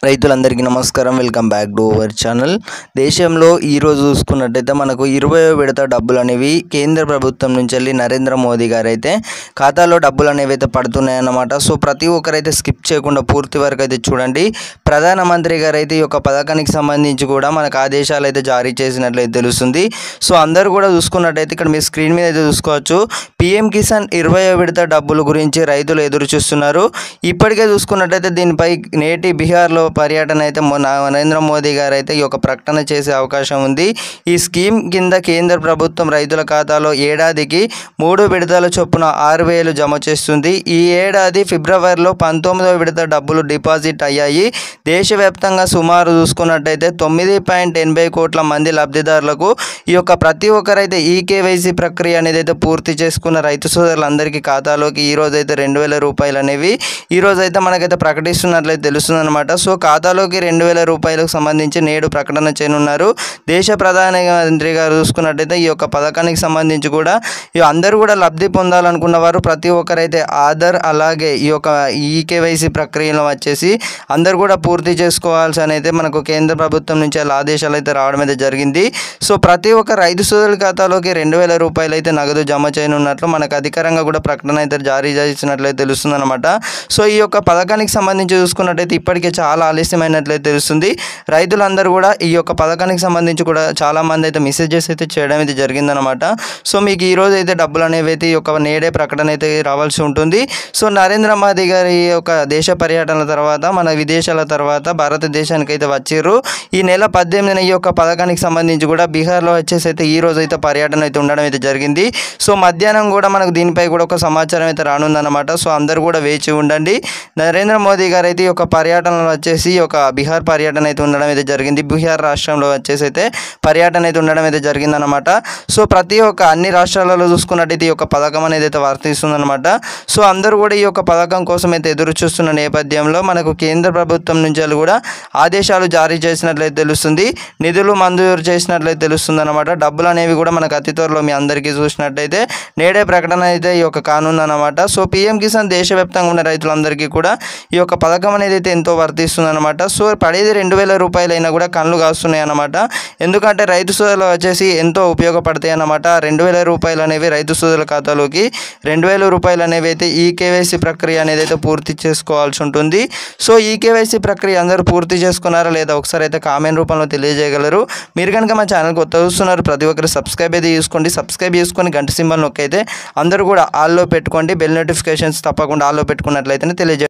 రైతులందరికీ నమస్కారం. Welcome back to our channel. దేశంలో ఈరోజు చూసుకున్నట్టయితే మనకు 20వ విడత డబ్బులు అనేవి కేంద్ర ప్రభుత్వం నుంచి వెళ్ళి నరేంద్ర మోదీ గారు అయితే ఖాతాలో డబ్బులు అనేవి అయితే పడుతున్నాయన్నమాట. సో ప్రతి ఒక్కరైతే స్కిప్ చేయకుండా పూర్తి వరకు అయితే చూడండి. ప్రధానమంత్రి గారు అయితే ఈ యొక్క పథకానికి సంబంధించి కూడా మనకు ఆదేశాలు అయితే జారీ చేసినట్లయితే తెలుస్తుంది. సో అందరూ కూడా చూసుకున్నట్టయితే ఇక్కడ మీ స్క్రీన్ మీద అయితే చూసుకోవచ్చు. పీఎం కిసాన్ 20వ విడత డబ్బుల గురించి రైతులు ఎదురు చూస్తున్నారు. ఇప్పటికే చూసుకున్నట్టయితే దీనిపై నేటి బీహార్లో పర్యటన అయితే నరేంద్ర మోదీ గారు అయితే ఈ యొక్క ప్రకటన చేసే అవకాశం ఉంది. ఈ స్కీమ్ కింద కేంద్ర ప్రభుత్వం రైతుల ఖాతాలో ఏడాదికి 3 విడతల చొప్పున 6,000 జమ చేస్తుంది. ఈ ఏడాది ఫిబ్రవరిలో 19వ విడత డబ్బులు డిపాజిట్ అయ్యాయి. దేశవ్యాప్తంగా సుమారు చూసుకున్నట్టయితే 9.80 కోట్ల మంది లబ్ధిదారులకు ఈ యొక్క ప్రతి ఒక్కరైతే ఈకేవైసీ ప్రక్రియ అనేది అయితే పూర్తి చేసుకున్న రైతు సోదరులందరికీ ఖాతాలోకి ఈరోజు అయితే 2,000 రూపాయలు అనేవి ఈరోజు అయితే మనకైతే ప్రకటిస్తున్నట్లయితే తెలుస్తుందన్నమాట. సో ఖాతాలోకి 2,000 రూపాయలకు సంబంధించి నేడు ప్రకటన చేయనున్నారు. దేశ ప్రధానమంత్రి గారు చూసుకున్నట్టయితే ఈ యొక్క పథకానికి సంబంధించి కూడా అందరూ కూడా లబ్ధి పొందాలనుకున్న వారు ప్రతి ఒక్కరైతే ఆధార్ అలాగే ఈ యొక్క ఈకేవైసీ ప్రక్రియలో వచ్చేసి అందరూ కూడా పూర్తి చేసుకోవాల్సి అయితే మనకు కేంద్ర ప్రభుత్వం నుంచి ఆదేశాలు అయితే రావడం అయితే జరిగింది. సో ప్రతి ఒక్క రైతు సోదరుల ఖాతాలోకి 2,000 రూపాయలు అయితే నగదు జమ చేయనున్నట్లు మనకు అధికారంగా కూడా ప్రకటన అయితే జారీ చేసినట్లయితే తెలుస్తుందన్నమాట. సో ఈ యొక్క పథకానికి సంబంధించి చూసుకున్నట్టయితే ఇప్పటికే చాలా ఆలస్యమైనట్లయితే తెలుస్తుంది. రైతులందరూ కూడా ఈ యొక్క పథకానికి సంబంధించి కూడా చాలామంది అయితే మెసేజెస్ అయితే చేయడం అయితే జరిగిందనమాట. సో మీకు ఈరోజు అయితే డబ్బులు అనేవి అయితే ఈ యొక్క నేడే ప్రకటన అయితే రావాల్సి ఉంటుంది. సో నరేంద్ర మోదీ గారి యొక్క దేశ పర్యటన తర్వాత మన విదేశాల తర్వాత భారతదేశానికి అయితే వచ్చారు. ఈ నెల 18న ఈ యొక్క పథకానికి సంబంధించి కూడా బీహార్లో వచ్చేసి అయితే ఈ రోజు అయితే పర్యటన అయితే ఉండడం అయితే జరిగింది. సో మధ్యాహ్నం కూడా మనకు దీనిపై కూడా ఒక సమాచారం అయితే రానుందన్నమాట. సో అందరూ కూడా వేచి ఉండండి. నరేంద్ర మోదీ గారు అయితే ఈ యొక్క పర్యటనలో వచ్చేసి ఒక బీహార్ పర్యటన అయితే ఉండడం అయితే జరిగింది. బీహార్ రాష్ట్రంలో వచ్చేసి అయితే పర్యటన అయితే ఉండడం అయితే జరిగిందనమాట. సో ప్రతి ఒక్క అన్ని రాష్ట్రాలలో చూసుకున్నట్టయితే ఈ యొక్క పథకం అనేది అయితే వర్తిస్తుందన్నమాట. సో అందరూ కూడా ఈ యొక్క పథకం కోసం అయితే ఎదురు చూస్తున్న నేపథ్యంలో మనకు కేంద్ర ప్రభుత్వం నుంచి కూడా ఆదేశాలు జారీ చేసినట్లయితే తెలుస్తుంది. నిధులు మంజూరు చేసినట్లయితే తెలుస్తుంది అనమాట. డబ్బులు అనేవి కూడా మనకు అతి త్వరలో మీ అందరికీ చూసినట్టయితే నేడే ప్రకటన అయితే ఈ యొక్క కానుందన్నమాట. సో పీఎం కిసాన్ దేశవ్యాప్తంగా ఉన్న రైతులందరికీ కూడా ఈ యొక్క పథకం అనేది అయితే ఎంతో వర్తిస్తుంది అనమాట. సో పడేది 2,000 రూపాయలు అయినా కూడా కళ్ళు కాస్తున్నాయి అన్నమాట. ఎందుకంటే రైతు సోదరులు వచ్చేసి ఎంతో ఉపయోగపడతాయి అన్నమాట. 2,000 రూపాయలు అనేవి రైతు సోదరుల ఖాతాలోకి 2,000 రూపాయలు అనేవి అయితే ఈకేవైసీ ప్రక్రియ అనేది అయితే పూర్తి చేసుకోవాల్సి ఉంటుంది. సో ఈకేవైసీ ప్రక్రియ అందరూ పూర్తి చేసుకున్నారా లేదా ఒకసారి అయితే కామెంట్ రూపంలో తెలియజేయగలరు. మీరు కనుక మా ఛానల్ కొత్త చూస్తున్నారు ప్రతి ఒక్కరు సబ్స్క్రైబ్ అయితే చేసుకోండి. సబ్స్క్రైబ్ చేసుకొని గంట సింబల్ నొక్కైతే అందరూ కూడా ఆల్లో పెట్టుకోండి. బెల్ నోటిఫికేషన్స్ తప్పకుండా ఆల్లో పెట్టుకున్నట్లయితే తెలియజేయండి.